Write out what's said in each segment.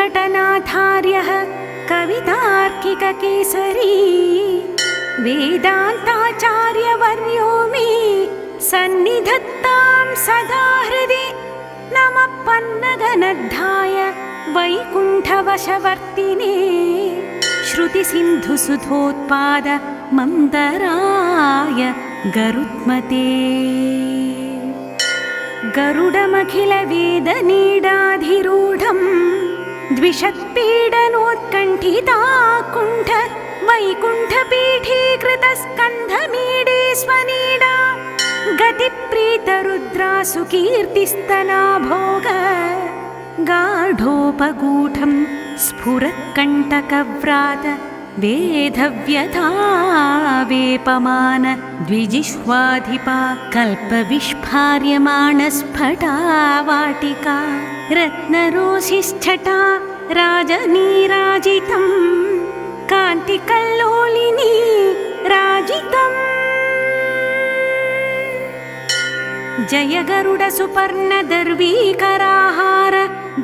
वेङ्कटनाथार्यः कवितार्किककेसरी वेदान्ताचार्यवर्यो मे सन्निधत्तां सदा हृदि। नमः पन्नगनद्धाय वैकुण्ठवशवर्तिने श्रुतिसिन्धुसुधोत्पाद मन्दराय गरुत्मते। गरुडमखिलवेदनीडाधिरूढं द्विषत्पीडनोत्कण्ठिताकुण्ठ वैकुण्ठपीठीकृतस्कन्धमीडे स्वनीडा गतिप्रीतरुद्रासु कीर्तिस्तना भोग गाढोपगूढं स्फुरत्कण्टकव्रात वेधव्यथा वेपमान द्विजिह्वाधिपा कल्पविस्फार्यमाणस्फटावाटिका रत्नरोषिश्छटा राजनीराजितं कान्तिकल्लोलिनी राजितम्। जय गरुडसुपर्णदर्वीकराहार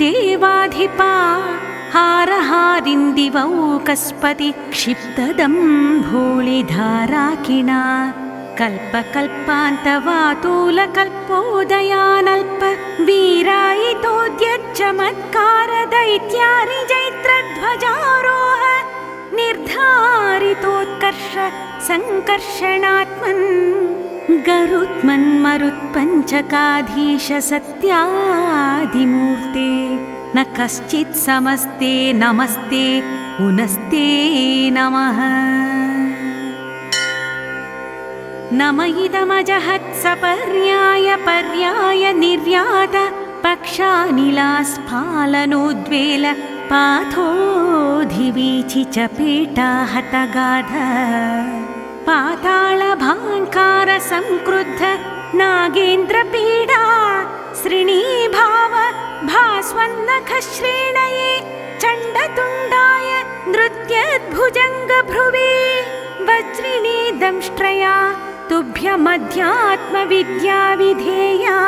देवाधिपा हारहारिन्दिवौकस्पति क्षिप्तदम्भूलिधाराकिणा कल्पकल्पान्तवातूलकल्पोदयानल्प वीरायितोद्यच्चमत्कार दैत्यारिजैत्रध्वजारोह निर्धारितोत्कर्ष सङ्कर्षणात्मन् गरुत्मन्मरुत्पञ्चकाधीश सत्यादिमूर्ते न कश्चित् समस्ते नमस्ते पुनस्ते नमः। नम इदमजहत्सपर्याय पर्याय निर्यात पक्षानिलास्फालनोद्वेल पाथोधिवीचि चपेटा हतगाध पातालभाङ्कार संक्रुद्ध नागेन्द्रपीडा श्रीणीभाव भास्वन्नखश्रेणये चण्डतुण्डाय नृत्यद्भुजङ्गभ्रुवे वज्रिणे दंष्ट्रया तुभ्यमध्यात्मविद्या विधेया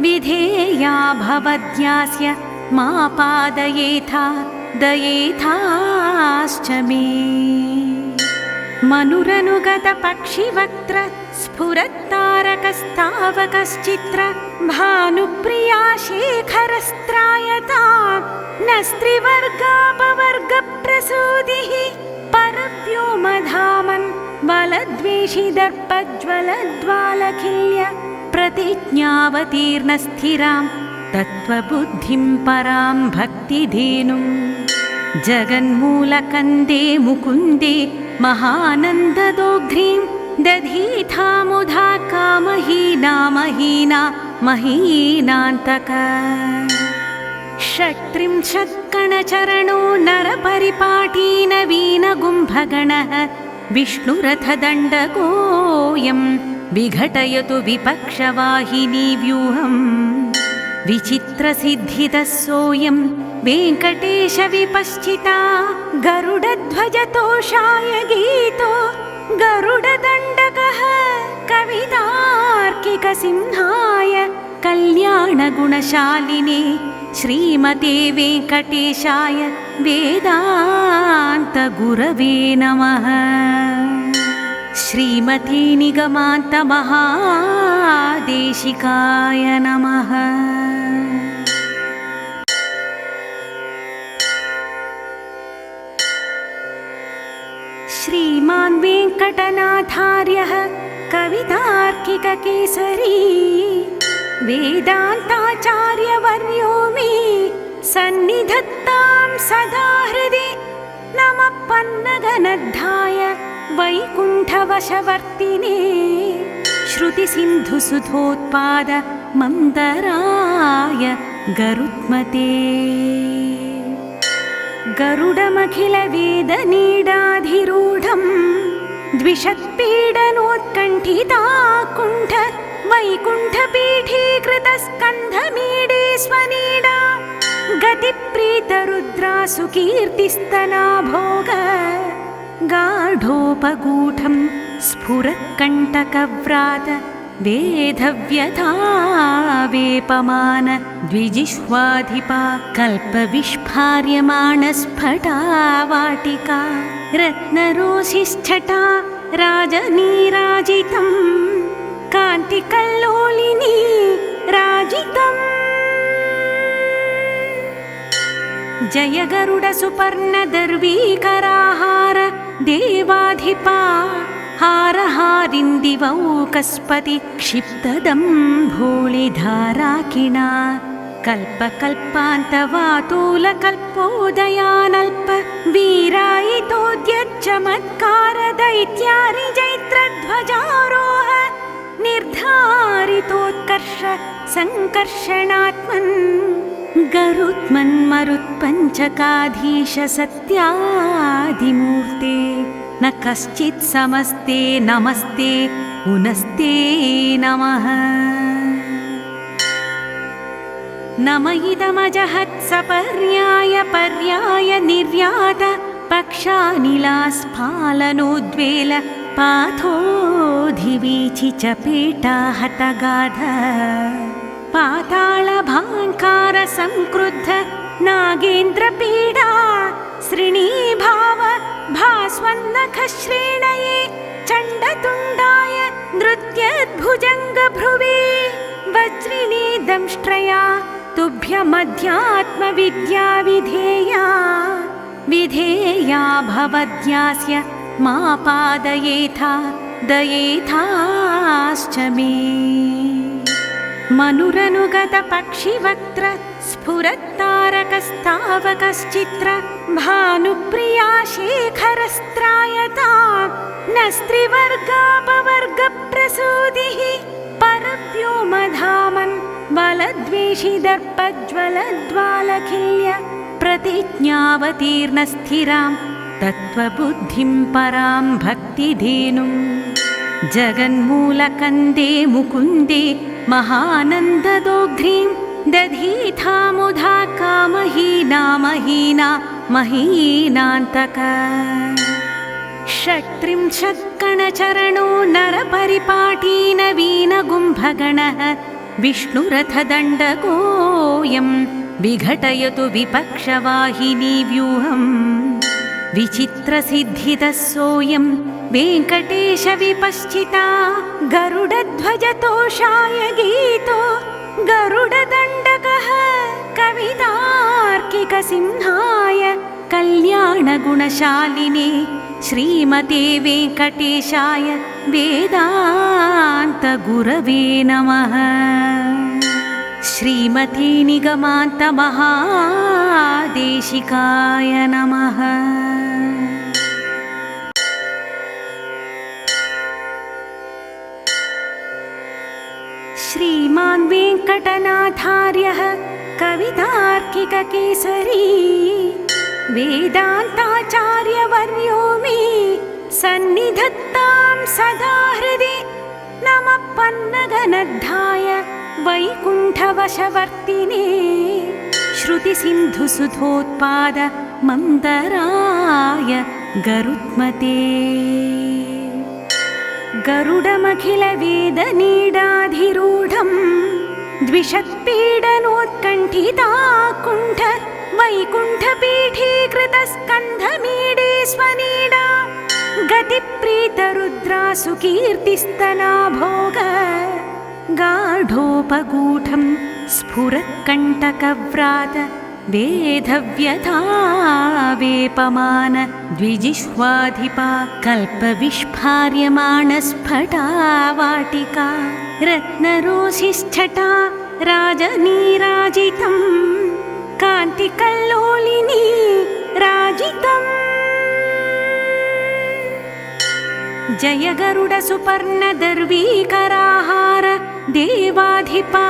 विधेया भवद्यास्य मा पादयेथा दयेथाश्च मे। मनुरनुगतपक्षिवक्त्र स्फुरत्तारकस्तावकश्चित्र भानुप्रिया शेखरस्त्रायता न स्त्रिवर्गापवर्गप्रसूदिः परव्योमधामन् बलद्वेषि दर्पज्वलद्वालखिल्य प्रतिज्ञावतीर्णस्थिरां तत्त्वबुद्धिं परां भक्तिधेनुं जगन्मूलकन्दे मुकुन्दे महानन्ददोघ्रीं दधीथामुधा कामहीना महीना महीनान्तक। षट्त्रिंशत्कणचरणो नरपरिपाटी नवीनगुम्भगणः विष्णुरथदण्डकोऽयं विघटयतु विपक्षवाहिनी व्यूहम् विचित्रसिद्धितः सोऽयं वेङ्कटेश विपश्चिता गरुडध्वजतोषाय गीतो गरुडदण्डकः कवितार्किकसिंहाय कल्याणगुणशालिने श्रीमते वेङ्कटेशाय वेदान्तगुरवे नमः। श्रीमते निगमान्तमहादेशिकाय नमः। श्रीमान् वेङ्कटनाथार्यः कवितार्किककेसरी वेदान्ताचार्यवर्यो मे सन्निधत्तां सदा हृदि। नमः पन्नगनद्धाय वैकुण्ठवशवर्तिने श्रुतिसिन्धुसुधोत्पाद मन्दराय गरुत्मते। गरुडमखिलवेदनीडाधिरूढं द्विषत्पीडनोत्कण्ठिताकुण्ठ वैकुण्ठपीठीकृतस्कन्धमीडे स्वनीडा गतिप्रीतरुद्रासु कीर्तिस्तना भोग गाढोपगूढं स्फुरत्कण्टकव्रात वेधव्यथावेपमान द्विजिह्वाधिपा कल्पविस्फार्यमाणस्फटावाटिका रत्नरोषिश्छटा राजनीराजितं कान्तिकल्लोलिनी राजितम् जय गरुडसुपर्णदर्वीकराहार देवाधिपा हारहारिन्दिवौकस्पति क्षिप्तदम्भूलिधाराकिणा कल्पकल्पान्तवातूलकल्पोदयानल्प वीरायितोद्यच्चमत्कार दैत्यारिजैत्रध्वजारोह निर्धारितोत्कर्ष सङ्कर्षणात्मन् गरुत्मन्मरुत्पञ्चकाधीश सत्यादिमूर्ते न कश्चित् समस्ते नमस्ते पुनस्ते नमः नम इदमजहत्सपर्याय पर्याय निर्यात पक्षानिलास्फालनोद्वेल पाथोधिवीचि चपेटा हतगाध पातालभाङ्कार संक्रुद्ध नागेन्द्रपीडा श्रीणीभाव भास्वन्नखश्रेणये चण्डतुण्डाय नृत्यद्भुजङ्गभ्रुवे वज्रिणी दंष्ट्रया तुभ्यमध्यात्मविद्या विधेया विधेया भवद्यास्य मा पादयेथा दयेथाश्च मे मनुरनुगत पक्षिवक्त्र स्फुरत्तारकस्तावकश्चित्र भानुप्रिया शेखरस्त्रायता न स्त्रिवर्गापवर्गप्रसूतिः परव्योमधामन् बलद्वेषि दर्पज्वलद्वालखिल्य प्रतिज्ञावतीर्णस्थिरां तत्त्वबुद्धिं परां भक्तिधेनुं जगन्मूलकन्दे मुकुन्दे महानन्ददोघ्रीं दधीथामुधा कामहीना महीना महीनान्तक षट्त्रिंशत्कणचरणो नरपरिपाटी नवीनगुम्भगणः विष्णुरथदण्डकोऽयं विघटयतु विपक्षवाहिनी व्यूहम् विचित्रसिद्धितः सोऽयं वेङ्कटेशविपश्चिता गरुडध्वजतोषाय गीतो गरुडदण्डकः कवितार्किकसिंहाय कल्याणगुणशालिने श्रीमते वेङ्कटेशाय वेदान्तगुरवे नमः श्रीमते निगमान्तमहादेशिकाय नमः श्रीमान् वेङ्कटनाथार्यः कवितार्किककेसरी वेदान्ताचार्यवर्यो मे सन्निधत्तां सदा हृदि नमः पन्नगनद्धाय वैकुण्ठवशवर्तिने श्रुतिसिन्धुसुधोत्पाद मन्दराय गरुत्मते गरुडमखिलवेदनीडाधिरूढं द्विषत्पीडनोत्कण्ठिताकुण्ठ वैकुण्ठपीठीकृतस्कन्धमीडे स्वनीडा गतिप्रीतरुद्रासुकीर्तिस्तनाभोग गाढोपगूढं स्फुरत्कण्टकव्रात वेधव्यथावेपमान द्विजिह्वाधिपा कल्पविस्फार्यमाणस्फटावाटिका रत्नरोषिश्छटा राजनीराजितं कान्तिकल्लोलिनी राजितम् जय गरुडसुपर्णदर्वीकराहार देवाधिपा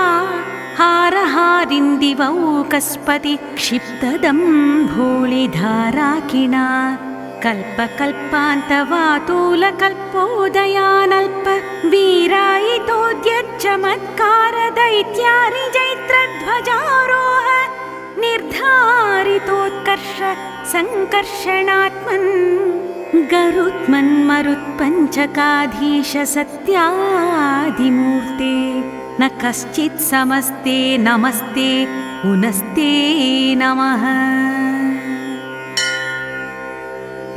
हारहारिन्दिवौकस्पति क्षिप्तदम्भूलिधाराकिणा कल्पकल्पान्तवातूलकल्पोदयानल्प वीरायितोद्यच्चमत्कार दैत्यारिजैत्रध्वजारोह निर्धारितोत्कर्ष सङ्कर्षणात्मन् गरुत्मन्मरुत्पञ्चकाधीश सत्यादिमूर्ते न कश्चित् समस्ते नमस्ते पुनस्ते नमः।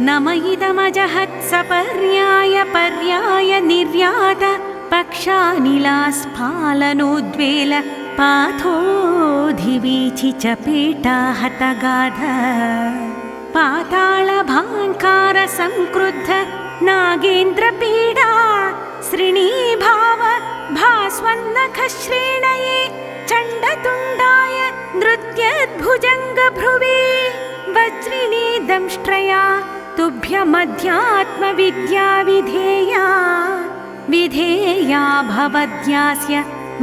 नम इदमजहत्सपर्याय पर्याय निर्यात पक्षानिलास्फालनोद्वेल पाथोऽधिवीचि च पेटाहतगाध पातालभाङ्कार संक्रुद्ध नागेन्द्रपीडा श्रीणीभाव भास्वन्नखश्रेणये चण्डतुण्डाय नृत्यद्भुजङ्गभ्रुवे वज्रिणी दंष्ट्रया तुभ्यमध्यात्मविद्या विधेया विधेया भवद्यास्य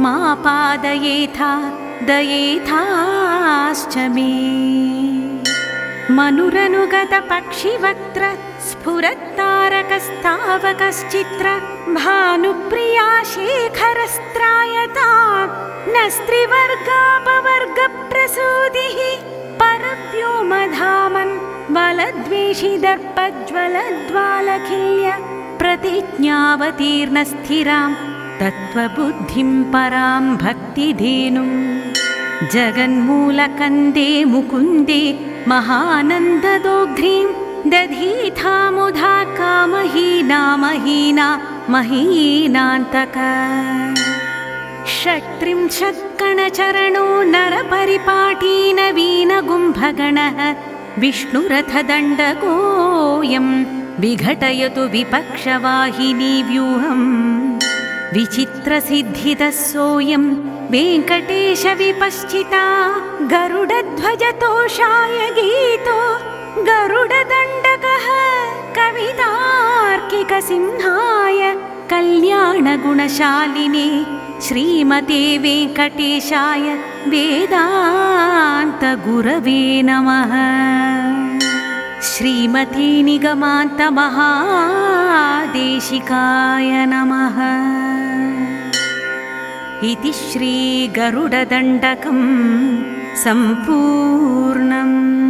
मा पादयेथा दयेथाश्च मे। मनुरनुगत पक्षिवक्त्र स्फुरत्तारकस्तावकश्चित्र भानुप्रिया शेखरस्त्रायता न स्त्रिवर्गापवर्गप्रसूतिः परव्योमधामन् बलद्वेषि दर्पज्वलद्वालखिल्य प्रतिज्ञावतीर्णस्थिरां तत्त्वबुद्धिं परां भक्तिधेनुं जगन्मूलकन्दे मुकुन्दे महानन्ददोघ्रीं दधीथा मुधा कामहीना महीना महीनान्तक। षट्त्रिंशत्कणचरणो नरपरिपाटी नवीनगुम्भगणः विष्णुरथदण्डकोऽयं विघटयतु विपक्षवाहिनी व्यूहम् विचित्रसिद्धितः सोऽयं वेङ्कटेशविपश्चिता गरुडध्वजतोषाय गीतो गरुडदण्डकः कवितार्किकसिंहाय कल्याणगुणशालिने श्रीमते वेङ्कटेशाय वेदान्तगुरवे नमः। श्रीमते निगमान्तमहादेशिकाय नमः। इति श्रीगरुडदण्डकं सम्पूर्णम्।